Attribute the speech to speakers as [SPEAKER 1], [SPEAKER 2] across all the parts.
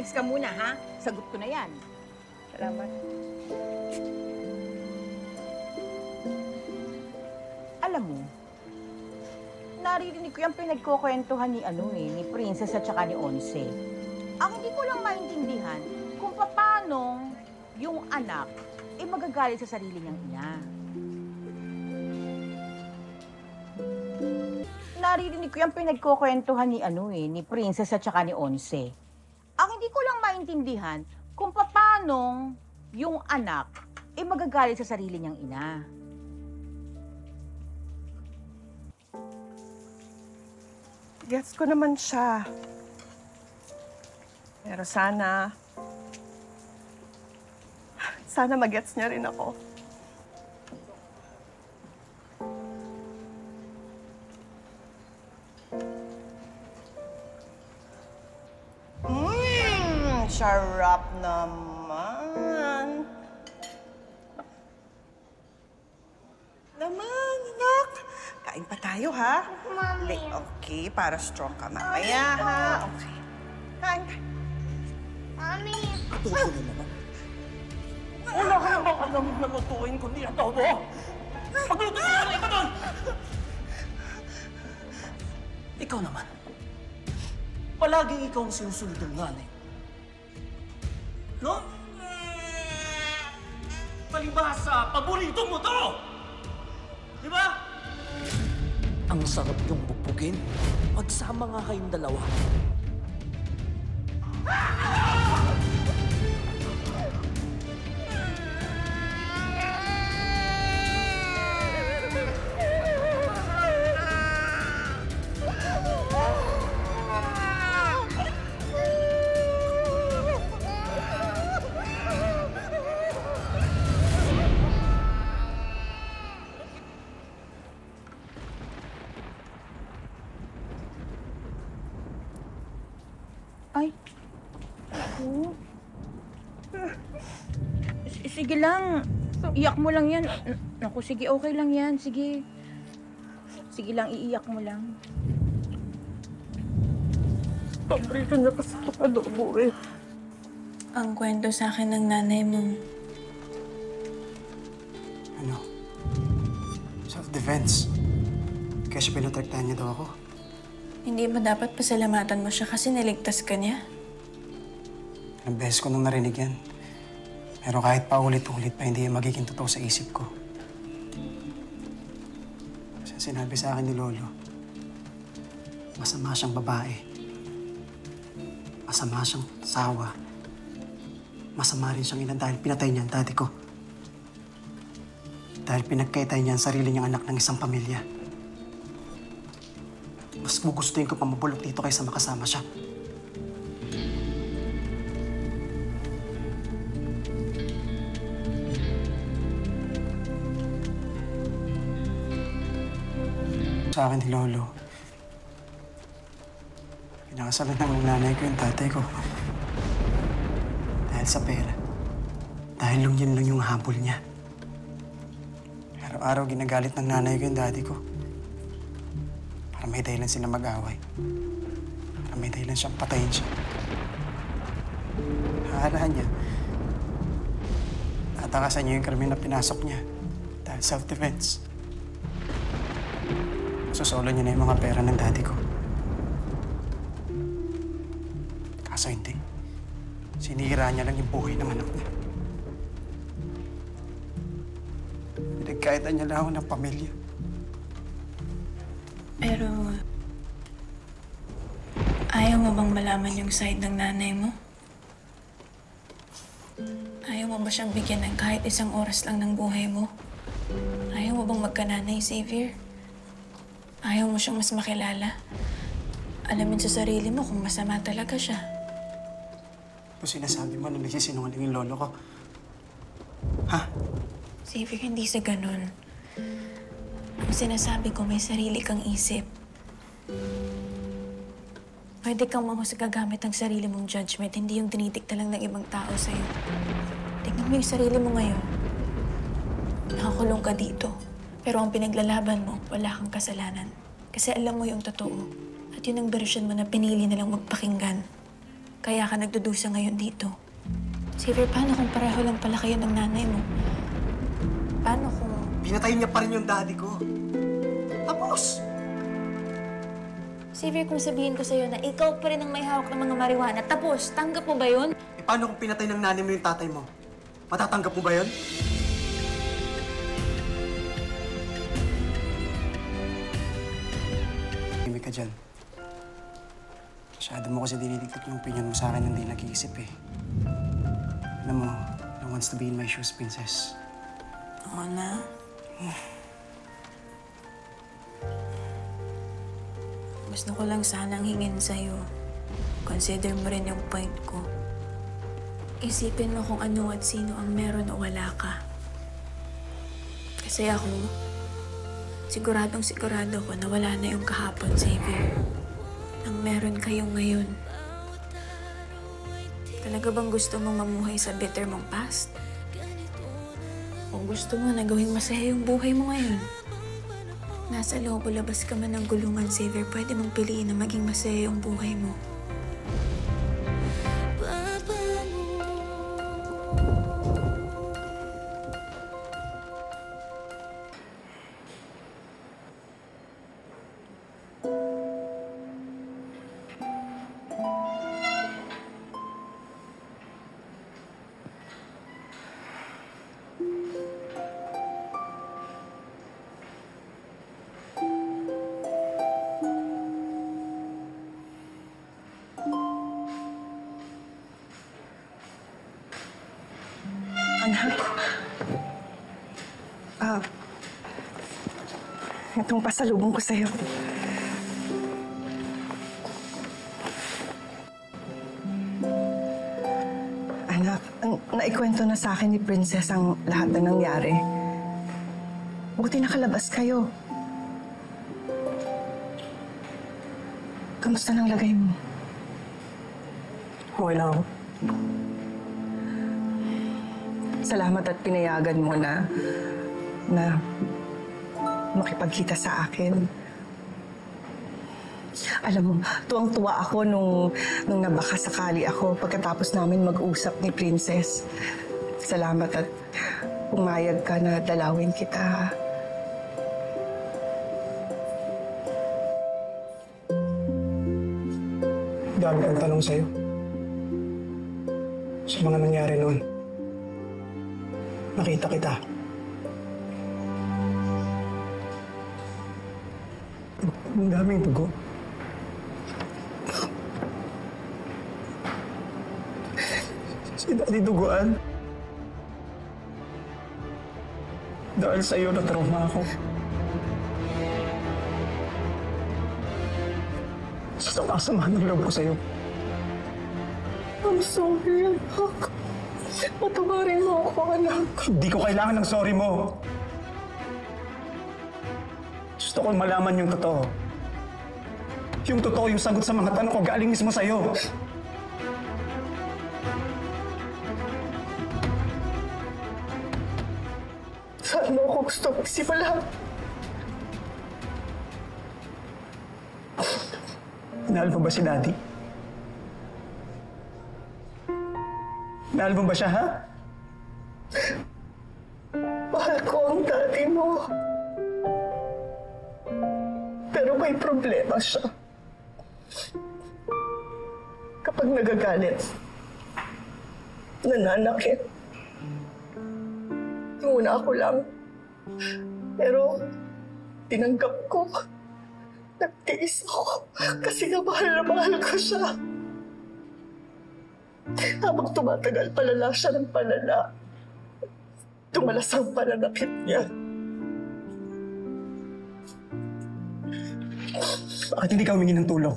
[SPEAKER 1] Relax ka muna, ha? Sagot ko na yan. Salamat. Alam mo, naririnig ko yung pinagkukwentuhan ni Princess at saka ni Onse. Ang hindi ko lang maintindihan kung paano yung anak magagalit sa sarili niyang ina. Naririnig ko yung pinagkukwentuhan ni Princess at saka ni Onse. Ang hindi ko lang maintindihan kung paano yung anak magagalit sa sarili niyang ina.
[SPEAKER 2] Gets ko naman siya. Pero sana magets niya rin ako.
[SPEAKER 3] Sarap naman. Anak. Kain pa tayo, ha?
[SPEAKER 4] Mami.
[SPEAKER 3] Okay, para strong ka mamaya, ha? Okay. Kain.
[SPEAKER 4] Mami.
[SPEAKER 5] Adobo na naman. Wala ka na bang alam na lutuin kundi adobo? Magluto ka na iba doon! Ikaw naman. Palaging ikaw ang sinusunod ng nanay. No? Palibhasa, paborito mo to! Di ba? Ang sarap yung bubugin. Magsama nga kayong dalawa.
[SPEAKER 1] Ay. Sige lang. Iyak mo lang yan. Naku, sige, okay lang yan. Sige. Sige lang, iiyak mo lang.
[SPEAKER 2] Paborito niya kasi ito adobo eh.
[SPEAKER 6] Ang kwento sa akin ng nanay mo.
[SPEAKER 7] Ano? Self-defense. Kaya siya pinatraktahan niya daw ako.
[SPEAKER 6] Hindi ba dapat pasalamatan mo siya kasi niligtas ka niya?
[SPEAKER 7] Ilang beses ko nung narinig yan. Pero kahit pa ulit-ulit pa, hindi yan magiging totoo sa isip ko. Kasi sinabi sa akin ni Lolo, masama siyang babae. Masama siyang sawa. Masama rin siyang ina dahil pinatay niya ang daddy ko. Dahil pinagkaitay niya ang sarili niyang anak ng isang pamilya. Mas gugustuhin ko pa mabulok dito kaysa makasama siya. Sa akin ni Lolo, pinakasalan ng nanay ko yung tatay ko. Dahil sa pera. Dahil yun lang yung habol niya. Araw-araw ginagalit ng nanay ko yung daddy ko. Para may dahilan sila mag-away. Para may dahilan siyang patayin siya. Hahalaan niya. Tatakasan niya yung krimen na pinasok niya. Dahil self-defense. Susolo niya na yung mga pera ng daddy ko. Kaso hindi. Sinira niya lang yung buhay ng anak niya. Pinagkaitan niya lang ako ng pamilya.
[SPEAKER 6] Pero, ayaw mo bang malaman yung side ng nanay mo? Ayaw mo ba siyang bigyan ng kahit isang oras lang ng buhay mo? Ayaw mo bang magkananay, Xavier? Ayaw mo siyang mas makilala? Alamin sa sarili mo kung masama talaga siya.
[SPEAKER 7] Kung sinasabi mo na nagsisinungaling yung lolo ko. Ha?
[SPEAKER 6] Xavier, hindi sa ganun. Ang sinasabi ko, may sarili kang isip. Pwede kang mahusga gamit ang sarili mong judgment, hindi yung dinidikta lang ng ibang tao sa'yo. Tingnan mo yung sarili mo ngayon. Nakakulong ka dito. Pero ang pinaglalaban mo, wala kang kasalanan. Kasi alam mo yung totoo. At yun ang version mo na pinili nilang magpakinggan. Kaya ka nagdudusa ngayon dito. Xavier, paano kung pareho lang pala kayo ng nanay mo? Paano kung...
[SPEAKER 7] Pinatay niya pa rin yung daddy ko. Tapos!
[SPEAKER 6] Xavier, kung sabihin ko sa'yo na ikaw pa rin ang may hawak ng mga marijuana, tapos, tanggap mo ba yun?
[SPEAKER 7] E paano kung pinatay ng nanay mo yung tatay mo? Matatanggap mo ba yun? Himik ka dyan. Masyado mo kasi dinidiktat yung opinion mo sa akin, hindi nag-iisip eh. Alam mo, no one wants to be in my shoes, princess.
[SPEAKER 6] Oo na. Gusto ko lang sanang hingin sa'yo. Consider mo rin yung point ko. Isipin mo kung ano at sino ang meron o wala ka. Kasi ako, sigurado ko na wala na yung kahapon, Xavier. Ang meron kayo ngayon. Talaga bang gusto mong mamuhay sa bitter mong past? O gusto mo na gawing masaya yung buhay mo ngayon? Nasa loob o labas ka man ng gulungan, Xavier, pwede mong piliin na maging masaya yung buhay mo.
[SPEAKER 2] Anak. Itong pasalubong ko sa'yo. Anak, naikwento na sa akin ni Princess ang lahat na nangyari. Buti nakalabas kayo. Kamusta nang lagay mo?
[SPEAKER 7] Okay lang ako.
[SPEAKER 2] Salamat at pinayagan mo na makipagkita sa akin. Alam mo, tuwang-tuwa ako nung nabakasakali ako pagkatapos namin mag-usap ni Princess. Salamat at pumayag ka na dalawin kita.
[SPEAKER 7] Dami kong tanong sa'yo. Sa mga nangyari noon. Nakita kita. Ang daming dugo. Si Daddy duguan. Dahil sa'yo na trauma ako. Sama ng loob ko sa'yo.
[SPEAKER 2] I'm sorry, anak. Patawarin mo ako, anak.
[SPEAKER 7] Hindi ko kailangan ng sorry mo. Gusto ko malaman yung totoo. Yung totoo, yung sagot sa mga tanong ko galing mismo sa'yo.
[SPEAKER 2] Saan mo ako gusto magsimula?
[SPEAKER 7] Mahal mo ba si Daddy? Mahal mo ba siya, ha?
[SPEAKER 2] Mahal ko ang daddy mo. Pero may problema siya. Kapag nagagalit, nananakit. Yung una ako lang. Pero tinanggap ko. Nagtiis ako kasi nga mahal na mahal ko siya. Habang tumatagal, palala siya ng palala. Tumalas ang pananakit niya.
[SPEAKER 7] Bakit hindi ka humingi ng tulong?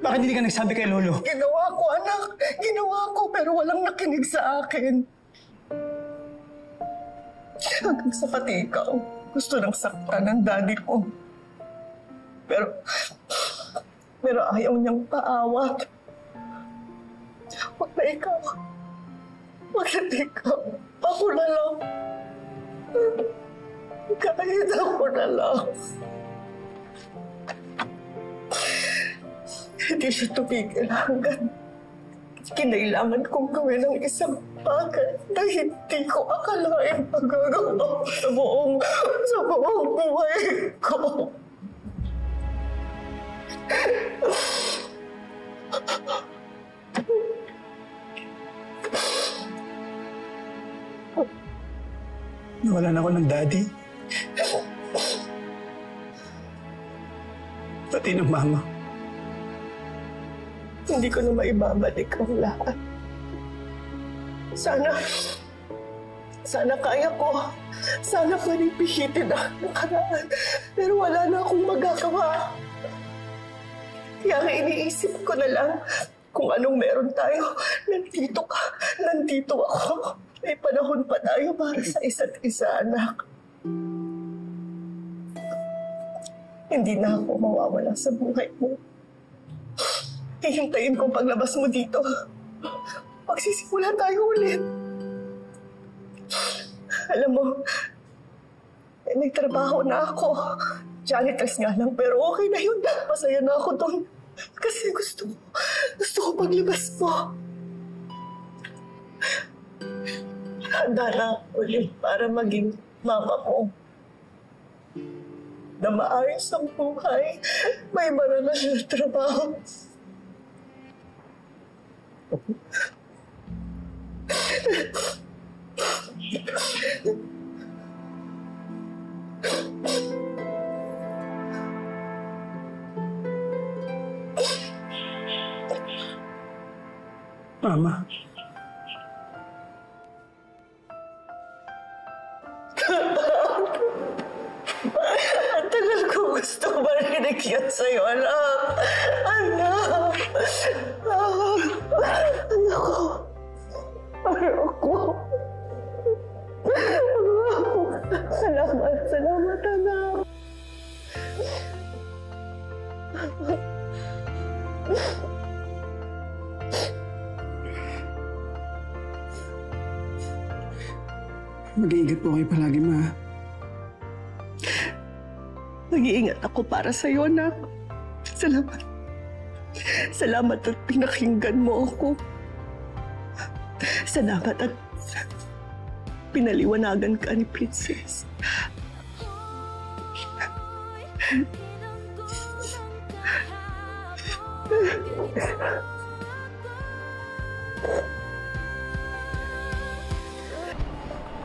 [SPEAKER 7] Bakit hindi ka nagsabi kay Lolo?
[SPEAKER 2] Ginawa ko, anak. Ginawa ko, pero walang nakinig sa akin. Hanggang sa pati ikaw, gusto nang saktan ng daddy ko. Pero ayaw niyang paawat. Wag na ikaw. Wag na ikaw. Ako na lang. Kahit ako na lang. Hindi siya tumigil hanggang kinailangan kong gawin ang isang bagay na hindi ko akalain magagawa sa buong buhay ko.
[SPEAKER 7] Nawalan ako ng daddy. Pati ng mama.
[SPEAKER 2] Hindi ko na maibabalik ang lahat. Sana kaya ko. Sana panipihitin ang nakaraan. Pero wala na akong magagawa. Kaya nga iniisip ko na lang kung anong meron tayo. Nandito ka. Nandito ako. May panahon pa tayo para sa isa't isa, anak. Hindi na ako mawawala sa buhay mo. Hihintayin kong paglabas mo dito. Magsisimula tayo ulit. Alam mo, may trabaho na ako. Janitress nga lang, pero okay na yun. Masaya na ako doon. Kasi gusto ko paglabas mo. Handa na ulit para maging mama mo. Na maayos ang buhay. May marangal na trabaho.
[SPEAKER 7] Mama.
[SPEAKER 2] Ang tagal ko gusto marinig yan sa'yo, anak. Anak. Anak ko. Anak ko. Salamat, anak.
[SPEAKER 7] Mag-iingat po kayo palagi, ma.
[SPEAKER 2] Nag-iingat ako para sa'yo, anak. Salamat. Salamat at pinakinggan mo ako. Salamat at pinaliwanagan ka ni Princess.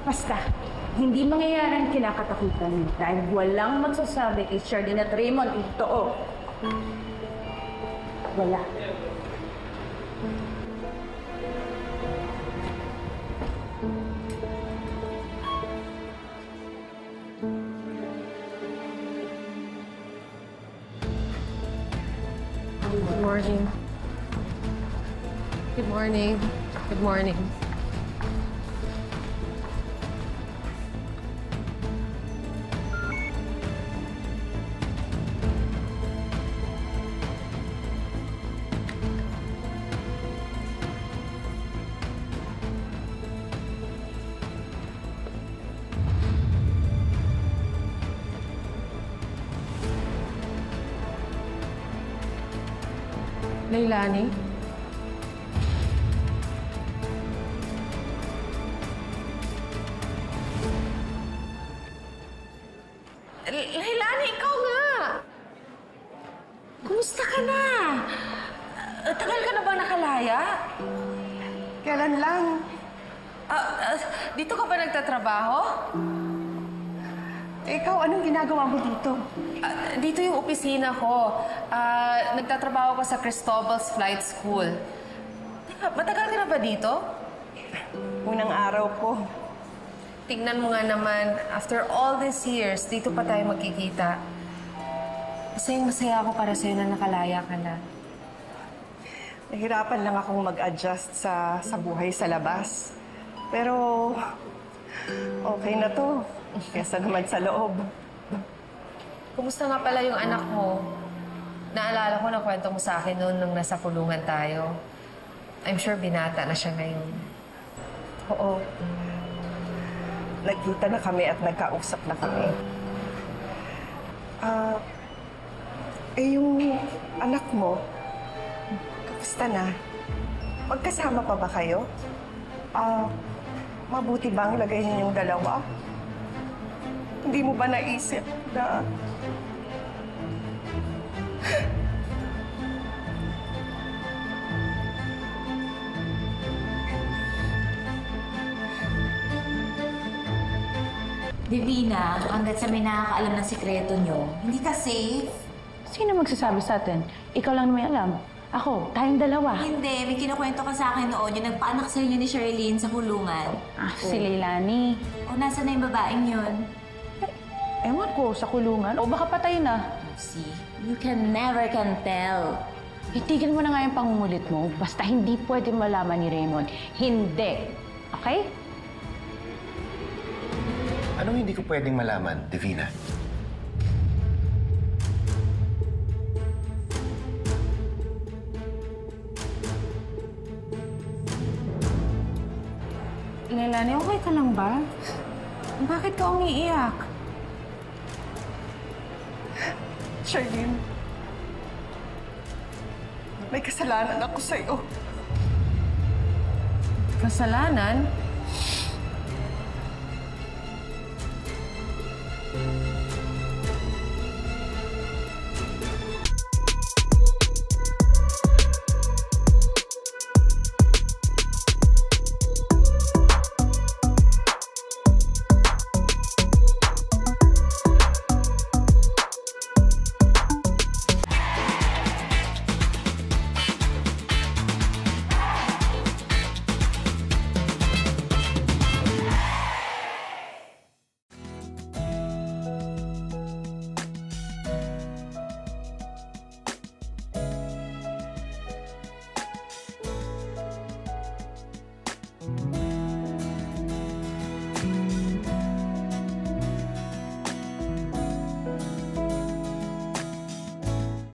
[SPEAKER 8] Basta, hindi mangyayari ang kinakatakutan niyo dahil walang magsasabi kay Shardin at Raymond ang totoo. Wala.
[SPEAKER 9] Good morning. Good morning. Good morning. Leilani?
[SPEAKER 8] Leilani, ikaw nga! Kumusta ka na? Tagal ka na ba nakalaya?
[SPEAKER 2] Kailan lang?
[SPEAKER 8] Dito ka ba nagtatrabaho?
[SPEAKER 2] Ikaw, anong ginagawa mo dito?
[SPEAKER 9] Dito yung opisina ko. Nagtatrabaho ko sa Cristobal's Flight School. Teka, matagal ka na ba dito?
[SPEAKER 2] Unang araw ko.
[SPEAKER 9] Tignan mo nga naman, after all these years, dito pa tayo magkikita. Masayang-masaya ako para sa'yo na nakalaya ka na.
[SPEAKER 2] Nahirapan lang akong mag-adjust sa buhay sa labas. Pero okay na to. Kesa naman sa loob.
[SPEAKER 9] Kumusta nga pala yung anak mo? Naalala ko na kwento mo sa akin noon nung nasa kulungan tayo. I'm sure binata na siya ngayon.
[SPEAKER 2] Oo. Nagkita na kami at nagkausap na kami. Yung anak mo, kamusta na? Magkasama pa ba kayo? Mabuti bang lagay ninyong dalawa? Hindi mo ba naisip na...
[SPEAKER 10] Divina, hanggat sa may nakakaalam ng sikreto nyo, hindi ka safe.
[SPEAKER 8] Sino magsasabi sa atin? Ikaw lang may alam. Ako, tayong dalawa.
[SPEAKER 10] Hindi, may kinukwento ka sa akin noon yung nagpaanak sa inyo ni Charlene sa kulungan.
[SPEAKER 8] Si Leilani.
[SPEAKER 10] O nasa na yung babaeng yun?
[SPEAKER 8] Ewan ko, sa kulungan. O baka patay na.
[SPEAKER 10] See, you can never can tell.
[SPEAKER 8] Itigil mo na nga yung pangungulit mo. Basta hindi pwede malaman ni Raymond. Hindi. Okay?
[SPEAKER 11] Anong hindi ko pwedeng malaman, Divina?
[SPEAKER 8] Leilani, okay ka lang ba? Bakit ka umiiyak?
[SPEAKER 2] Charlene, may kasalanan ako sa'yo.
[SPEAKER 9] Kasalanan?